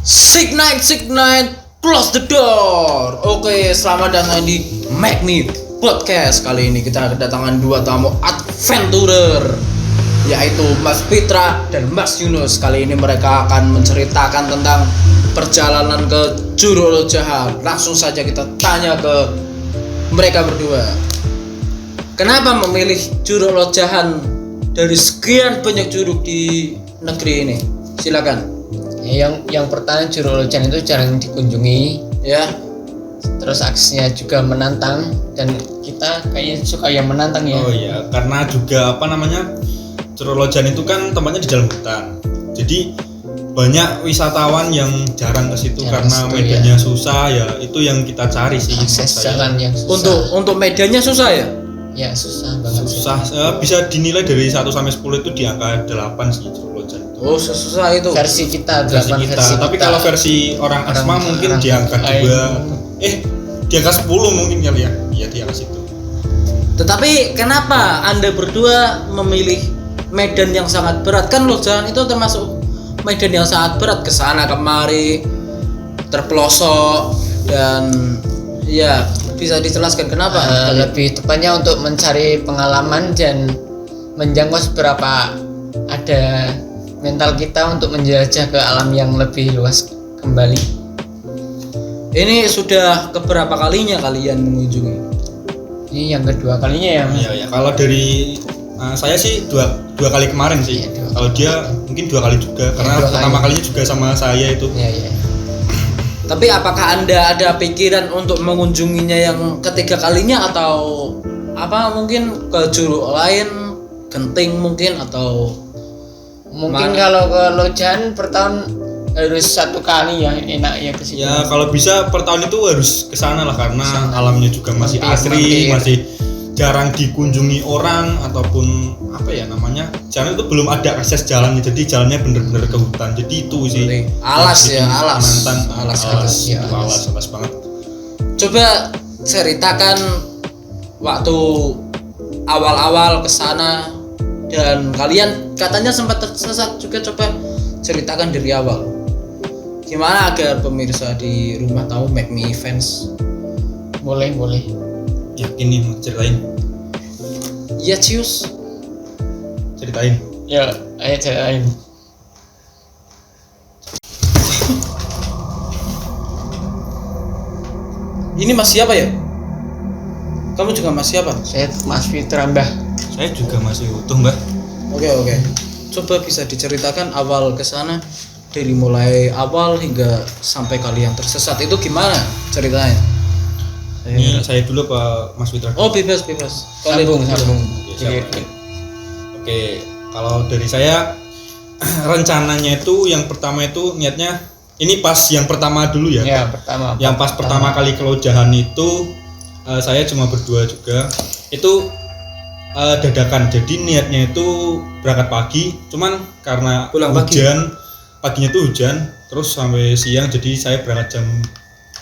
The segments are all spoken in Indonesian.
Sig 9 close the door. Oke, selamat datang di Make Me Podcast. Kali ini kita kedatangan dua tamu adventurer, yaitu Mas Fitra dan Mas Yunus. Kali ini mereka akan menceritakan tentang perjalanan ke Juru Lojahan. Langsung saja kita tanya ke mereka berdua. Kenapa memilih Juru Lojahan dari sekian banyak juruk di negeri ini? Silakan. Yang pertama, Juru Lojahan itu jarang dikunjungi Ya. terus aksinya juga menantang dan kita kayaknya suka yang menantang ya. Oh iya, karena juga Juru Lojahan itu kan tempatnya di dalam hutan. Jadi banyak wisatawan yang jarang ke situ karena medannya susah ya. Itu yang kita cari sih. Akses jalan yang susah. Untuk medannya susah ya? Ya susah banget. Susah. Bisa dinilai dari 1 sampai 10 itu di angka 8 sih Juru Lojahan. Oh, susah itu. Versi kita 8 Versi kita. Tapi kalau versi orang Asma mungkin di angka 2. Di angka 10 mungkin kali ya. Iya, di angka situ. Tetapi kenapa Anda berdua memilih medan yang sangat berat? Kan Lojahan itu termasuk medan yang sangat berat, kesana kemari, terpelosok, dan ya bisa dijelaskan kenapa? Lebih tepatnya untuk mencari pengalaman dan menjangkau seberapa ada mental kita untuk menjelajah ke alam yang lebih luas kembali. Ini sudah keberapa kalinya kalian mengunjungi? Ini yang kedua kalinya ya. Iya, kalau dari saya sih dua kali kemarin sih. Iya, kalau dia mungkin 2 kali juga karena pertama kalinya juga sama saya itu. Iya. Tapi apakah Anda ada pikiran untuk mengunjunginya yang ketiga kalinya atau apa, mungkin ke juru lain, Genting mungkin, atau mungkin kalau ke Lojahan per tahun harus 1 kali ya, enak ya ke situ. Ya kalau bisa per tahun itu harus ke sana lah karena alamnya juga masih asri, masih jarang dikunjungi orang ataupun jalan itu belum ada akses jalannya, jadi jalannya bener-bener ke hutan. Jadi itu sih alas banget. Coba ceritakan waktu awal-awal ke sana dan kalian katanya sempat tersesat juga, coba ceritakan dari awal. Gimana agar pemirsa di rumah tahu Make Me fans? Boleh. Yakin nih mau ceritain? Ya, cius. Ceritain. Ya, ayo ceritain. Ini Mas siapa ya? Kamu juga Mas siapa? Saya Mas Fitra, Mbah. Saya juga masih utuh, Mbak. Oke. Coba bisa diceritakan awal ke sana, dari mulai awal hingga sampai kalian tersesat itu gimana ceritanya? Ini saya dulu Pak Mas Fitra. Oh, bebas. Sambung. Oke, kalau dari saya rencananya itu yang pertama itu niatnya ini pas yang pertama dulu ya. Ya, pertama. Yang pas pertama kali ke Lojahan itu saya cuma berdua juga. Itu dadakan. Jadi niatnya itu berangkat pagi, cuman karena hujan, paginya tuh hujan, terus sampai siang. Jadi saya berangkat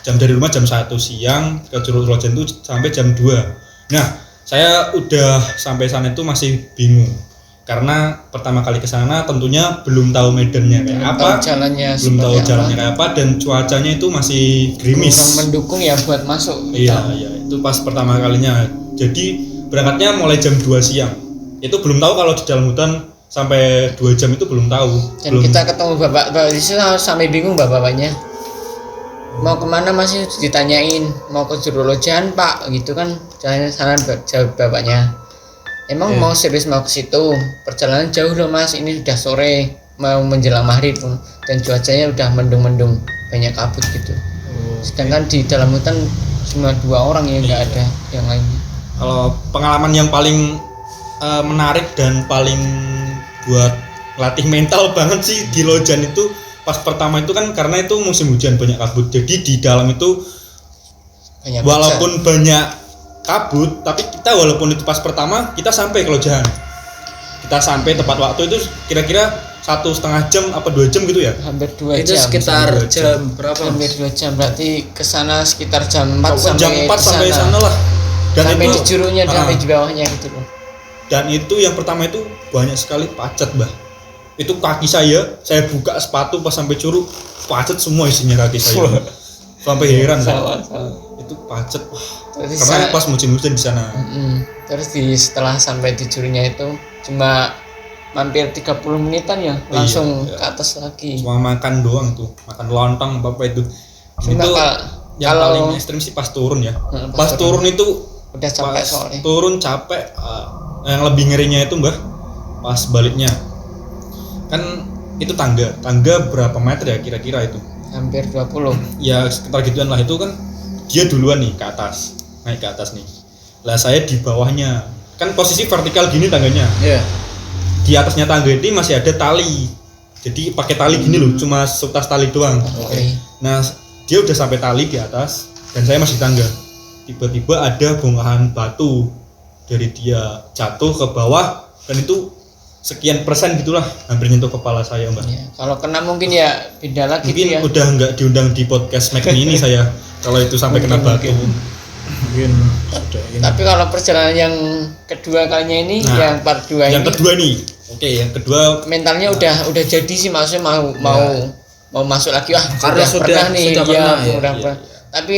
jam dari rumah jam 1 siang ke Juru Lojahan itu sampai jam 2. Nah, saya udah sampai sana itu masih bingung. Karena pertama kali ke sana tentunya belum tahu medannya kayak apa, belum tahu jalannya kayak apa, dan cuacanya itu masih gerimis. Kurang mendukung ya buat masuk. Iya, itu pas pertama kalinya. Jadi berangkatnya mulai jam 2 siang. Itu belum tahu kalau di dalam hutan sampai 2 jam itu belum tahu. Dan kita ketemu bapak di situ sampai bingung bapaknya. Mau kemana masih ditanyain, mau ke Juru Lojahan Pak gitu kan, jalannya sana, jawab bapaknya. Emang mau serius mau ke situ, perjalanan jauh loh Mas, ini sudah sore mau menjelang maghrib dan cuacanya udah mendung-mendung, banyak kabut gitu. Sedangkan di dalam hutan cuma 2 orang ya, nggak ada yang lainnya. Kalau pengalaman yang paling menarik dan paling buat latih mental banget sih di Lojahan itu pas pertama itu kan karena itu musim hujan, banyak kabut. Jadi di dalam itu walaupun banyak kabut, tapi kita walaupun itu pas pertama kita sampai ke Lojahan. Kita sampai tepat waktu itu kira-kira 1,5 jam apa 2 jam gitu ya? Hampir 2 itu jam. Sekitar jam berapa? Hampir 2 jam, berarti kesana sekitar jam 4 sampai sana lah. Dan sampai itu di jurunya sampai di bawahnya gitu loh. Dan itu yang pertama itu banyak sekali pacet, Mbah. itu kaki saya buka sepatu pas sampai curug pacet semua isinya kaki saya. Sampai heran Salah. itu pacet. Terus Karena pas musim-musim di sana. Terus setelah sampai di curugnya itu cuma mampir 30 menitan ya, langsung Iya. ke atas lagi. Cuma makan doang tuh, makan lontong apa itu. Cuma Itu yang kalau paling ekstrim sih pas turun ya. Pas Pas turun itu udah capek pas soalnya. turun capek. Yang lebih ngerinya itu Mbah pas baliknya. Kan itu tangga berapa meter ya kira-kira itu? Hampir 20. Ya sekitar gituan lah. Itu kan dia duluan nih ke atas, naik ke atas nih. Lah saya di bawahnya, kan posisi vertikal gini tangganya. Iya. Di atasnya tangga ini masih ada tali, jadi pakai tali gini loh, cuma sebatas tali doang. Oke. Nah dia udah sampai tali di atas dan saya masih di tangga. Tiba-tiba ada bongkahan batu dari dia jatuh ke bawah dan itu sekian persen gitulah, hampir nyentuh kepala saya Mbak. Ya, kalau kena mungkin ya beda lagi Mungkin tuh ya. udah nggak diundang di podcast Mac ini saya kalau itu sampai kena batu. Mungkin sudah ini. Tapi kalau perjalanan yang kedua kalinya ini, Nah, yang part 2 Yang ini kedua nih, oke, yang kedua mentalnya udah jadi sih, maksudnya mau masuk lagi. Karena sudah pernah, ya. udah Iya, pernah. iya. Tapi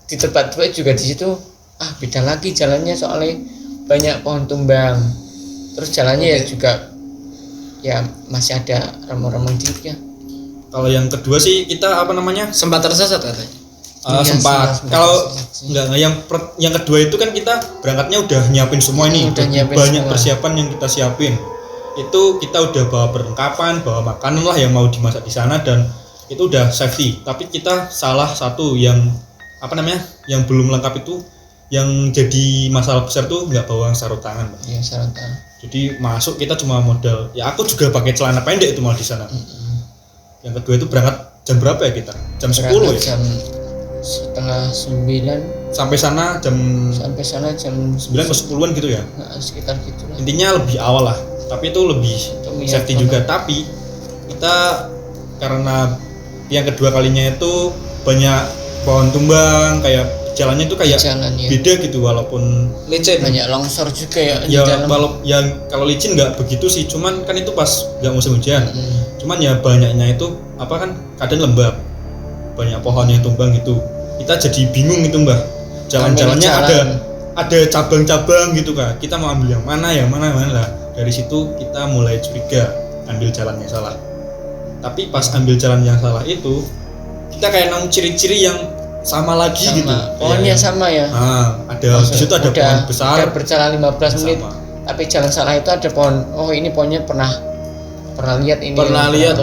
di tempat gue juga di situ beda lagi jalannya, soalnya banyak pohon tumbang. Terus jalannya ya juga ya masih ada remang-remang dikit ya. kalau yang kedua sih kita apa namanya? Sempat tersesat katanya. Iya sih, Sempat. sempat Kalau tersesat sih. enggak yang kedua itu kan kita berangkatnya udah nyiapin semua ini, Udah nyiapin banyak semua. persiapan yang kita siapin. Itu kita udah bawa perlengkapan, bawa makanan lah yang mau dimasak di sana dan itu udah safety. Tapi kita salah satu yang apa namanya? Yang belum lengkap itu yang jadi masalah besar tuh nggak bawa sarung tangan, Mbak. Iya, sarung. Jadi masuk kita cuma modal. Ya aku juga pakai celana pendek itu malah di sana. Yang kedua itu berangkat jam berapa ya kita? Jam 10 ya? Jam setengah 9, Sampai sana jam sampai sana jam 9 atau 10-an gitu ya. sekitar gitu lah. Intinya lebih awal lah. Tapi itu lebih Untuk safety menyiapkan. juga. Tapi kita karena yang kedua kalinya itu banyak pohon tumbang, kayak jalannya itu kayak Jalan ya. beda gitu walaupun Licin. Banyak longsor juga ya di ya dalam. kalau licin nggak begitu sih, cuman kan itu pas nggak musim hujan. Cuman ya banyaknya itu apa kan kadang lembab, banyak pohon yang tumbang gitu. Kita jadi bingung itu Mbah. Jalan-jalannya Jalan. ada cabang-cabang gitu kan. Kita mau ambil yang mana lah. Dari situ kita mulai curiga ambil jalan yang salah. Tapi pas ambil jalan yang salah itu kita kayak nemu ciri-ciri yang sama lagi Sama. gitu. Pohonnya sama ya. Nah, ada di situ ada pohon besar. Udah berjalan 15 menit. Sama. Tapi jalan salah itu ada pohon. Oh, ini pohonnya pernah lihat ini. Pernah lihat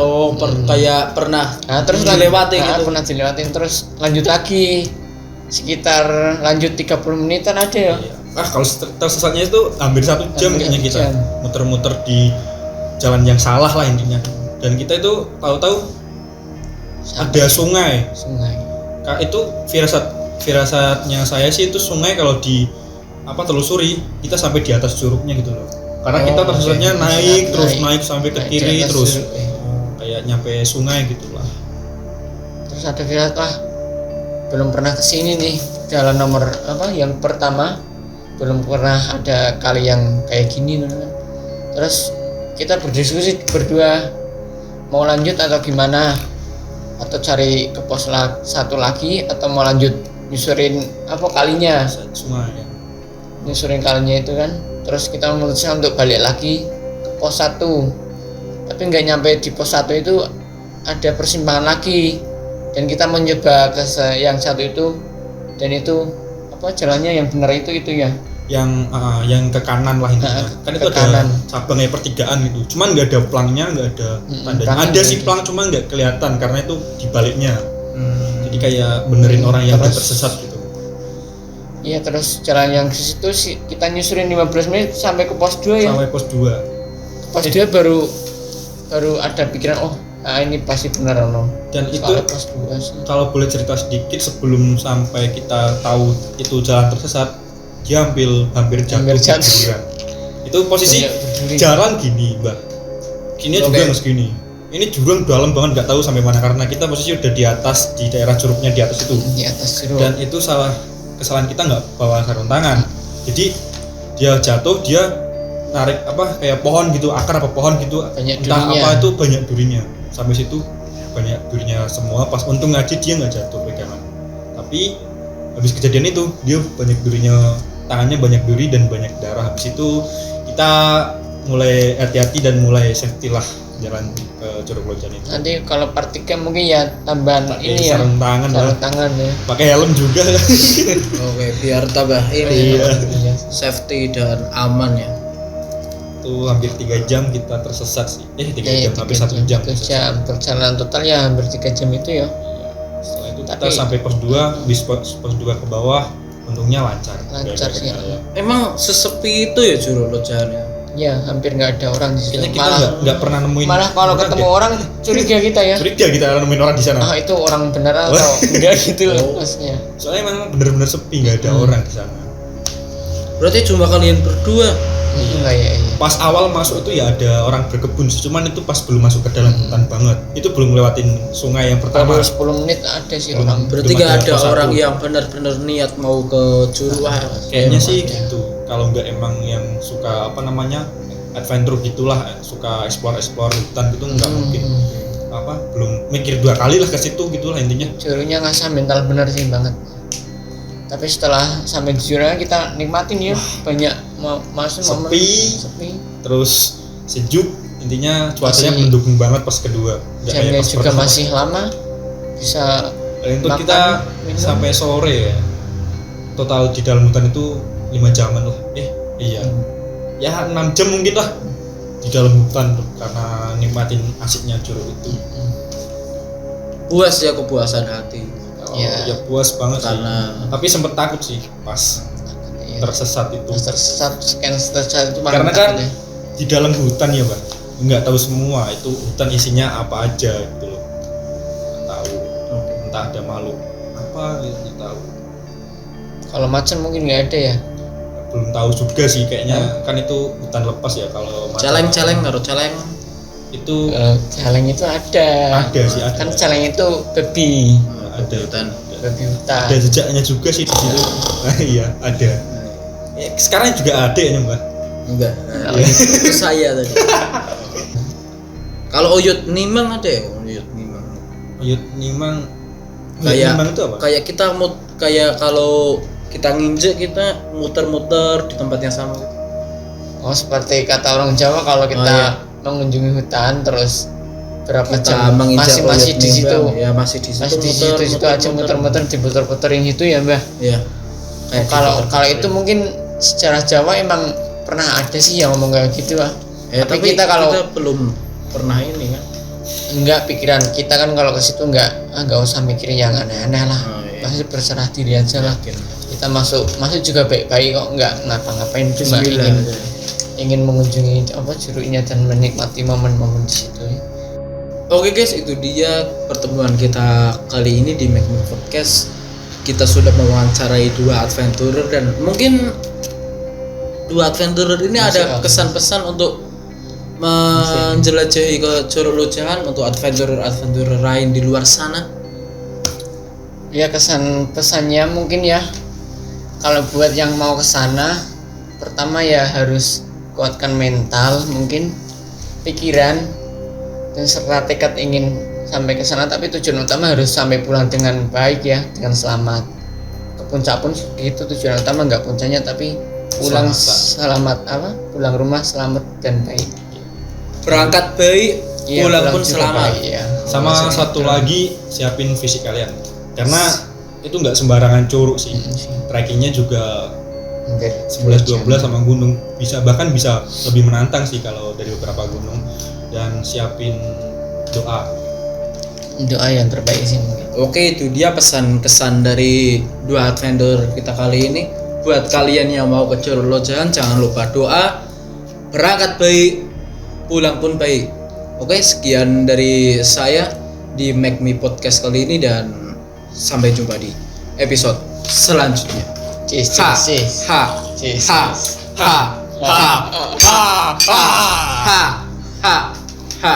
kayak pernah Nah, terus dilewati nah, gitu. pernah dilewatin, terus lanjut lagi sekitar lanjut 30 menitan ada ya. Iya. Kalau tersesatnya itu hampir 1 jam Hampir kayaknya 1 kita jam. muter-muter di jalan yang salah lah intinya. Dan kita itu tahu-tahu ada sungai. Itu firasatnya saya sih itu sungai kalau di telusuri kita sampai di atas curugnya gitu loh. Karena kita tersesatnya oke. naik terus Naik. naik sampai ke Naik kiri di atas terus curug, ya. kayak nyampe sungai gitu lah. Terus ada firasat belum pernah kesini nih, jalan nomor yang pertama belum pernah ada kali yang kayak gini teman-teman. Terus kita berdiskusi berdua mau lanjut atau gimana, atau cari ke pos satu lagi, atau mau lanjut nyusurin kalinya, Sungai ya. nyusurin kalinya itu kan. Terus kita memutuskan untuk balik lagi ke pos 1, tapi nggak nyampe di pos 1 itu ada persimpangan lagi, dan kita mencoba ke yang satu itu, dan itu jalannya yang benar itu ya, yang ke kanan lah intinya. Kan itu ke ada kanan. cabangnya pertigaan gitu. Cuman nggak ada plangnya, nggak ada tandanya. plangnya Ada nggak sih ada. plang, cuma nggak kelihatan karena itu di baliknya. Jadi kayak benerin orang yang udah Terus- tersesat gitu. Iya. Terus jalan yang ke situ sih kita nyusurin 15 menit sampai ke pos 2 ya. Sampai pos 2. Pos 2 baru ada pikiran ini pasti benar Dan itu soalnya pos 2 sih. kalau boleh cerita sedikit sebelum sampai kita tahu itu jalan tersesat, dia hampir jatuh. Hampir jatuh. jurang. Itu posisi Banyak berduri. jalan gini, Mbak. Gini Oke. juga nggak segini. Ini jurang dalam banget, nggak tahu sampai mana karena kita posisi udah di atas, di daerah curugnya di atas itu. Di atas jeruk. Dan itu kesalahan kita nggak bawa sarung tangan. Jadi dia jatuh, dia narik kayak pohon gitu, akar apa pohon gitu, Banyak entah durinya. apa itu banyak durinya. Sampai situ banyak durinya semua. Pas untung aja dia nggak jatuh pegangan. Tapi habis kejadian itu dia banyak durinya, tangannya banyak duri dan banyak darah. Habis itu kita mulai hati-hati dan mulai safety lah jalan ke Curug Lojan itu. Nanti kalau part 3 mungkin ya tambahan Pakai ini ya. sarung tangan lah, Sarung tangan ya. pakai helm juga. Oke, biar tambah ini Iya. Iya. safety dan aman ya. Itu hampir 3 jam kita tersesat sih. 3 Ya, jam, hampir 1 jam. 3 jam perjalanan total ya hampir 3 jam itu ya. Iya. Setelah itu kita Tapi- sampai pos 2, bis pos 2 ke bawah, untungnya lancar. Lancar Nggak ada sih. kendala. Emang sesepi itu ya Curug Lojan ya. Ya hampir nggak ada orang di situ. Kayaknya kita Malah nggak pernah nemuin. malah kalau orang ketemu ya. orang curiga kita ya. Curiga kita nemuin orang di sana. Ah itu orang bener atau enggak gitu loh maksudnya. Soalnya memang bener-bener sepi, nggak ada orang di sana. Berarti cuma kalian berdua. Enggak ya. Pas awal masuk itu ya ada orang berkebun sih, cuman itu pas belum masuk ke dalam hutan banget. Itu belum lewatin sungai yang pertama. Baru 10 menit ada sih Belum. orang. Berarti Belum gak ada ada pos orang satu. yang benar-benar niat mau ke Curug. Kayaknya sih Ada. gitu. Kalau nggak emang yang suka adventure gitulah, suka explore hutan gitu nggak mungkin belum mikir 2 kali lah ke situ gitulah intinya. Curugnya ngasah mental bener sih banget. Tapi setelah sampai di Jurang kita nikmatin ya banyak masuk momen sepi. Terus sejuk, intinya cuacanya Masih- mendukung banget pas kedua. Nggak kayak Jamnya pas juga pertama. masih lama bisa Dan itu makan, kita minum. sampai sore ya. Total di dalam hutan itu 5 jaman lah. Iya. Ya 6 jam mungkin lah di dalam hutan tuh, karena nikmatin asiknya Curug itu. Puas ya, kepuasan hati. Ya puas banget Karena- sih. Tapi sempet takut sih pas ya, tersesat itu. tersesat tersesat itu paling Karena kan takut ya. di dalam hutan ya, Bang. Nggak tahu semua itu hutan isinya apa aja gitu loh. Nggak tahu. Entah ada makhluk apa gitu, nggak tahu. Kalau macan mungkin nggak ada ya. Belum tahu juga sih kayaknya, kan itu hutan lepas ya kalau macan. Celeng karo celeng. Itu Celeng itu ada. ada sih, ada. Kan celeng itu babi ada hutan. babi hutan. Ada jejaknya juga sih di situ. Iya, ada. Ya, sekarang juga ada ya, Mbak. Enggak. Itu saya tadi. Kalau Oyot Nimang ada ya, Oyot Nimang. Oyot Nimang. Kayak Nimang itu apa? kayak kita kayak kalau kita nginjek kita muter-muter di tempat yang sama. Oh seperti kata orang Jawa kalau kita Oh, iya. mengunjungi hutan terus berapa Kita jam menginjak masih Oyot di situ. Nimang. Ya masih di situ. Masih di situ aja muter-muter diputer-puterin itu ya Mbah. Ya. Oh, kalau itu mungkin secara Jawa emang pernah ada sih yang ngomong kayak gitu lah. tapi kita kalau kita belum pernah ini kan. enggak pikiran kita kan kalau ke situ enggak usah mikirin yang aneh-aneh lah. Oh, iya. Pasti berserah diri aja lah. Yakin. Kita masuk juga baik-baik kok, enggak ngapa-ngapain cuma Bismillah. ingin mengunjungi curugnya dan menikmati momen-momen di situ. Ya. Oke guys, itu dia pertemuan kita kali ini di Make Me Podcast. Kita sudah mewawancarai 2 adventurer dan mungkin 2 adventurer ini ada kesan-pesan untuk menjelajahi ke Curug Lojan untuk adventurer lain di luar sana. Ya kesan pesannya mungkin ya kalau buat yang mau ke sana pertama ya harus kuatkan mental, mungkin pikiran dan serta tekad ingin sampai ke sana, tapi tujuan utama harus sampai pulang dengan baik ya, dengan selamat. Ke puncak pun itu tujuan utama, nggak puncaknya tapi pulang selamat pulang rumah selamat dan baik. Berangkat baik, Iya, pulang pun juga selamat. baik, ya. Sama satu lagi, siapin fisik kalian. Karena itu nggak sembarangan curug sih. Trekkingnya juga 11-12 sama gunung, bahkan bisa lebih menantang sih kalau dari beberapa gunung. Dan siapin doa yang terbaik sih mungkin. Oke, itu dia pesan-kesan dari 2 adventure kita kali ini. Buat kalian yang mau ke Curug Lojan, jangan lupa doa, berangkat baik, pulang pun baik. Oke, sekian dari saya di Make Me Podcast kali ini dan sampai jumpa di episode selanjutnya. Cis, Ha, cis, ha, cis, ha, cis. ha, ha, ha, ha, ha, ha, ha.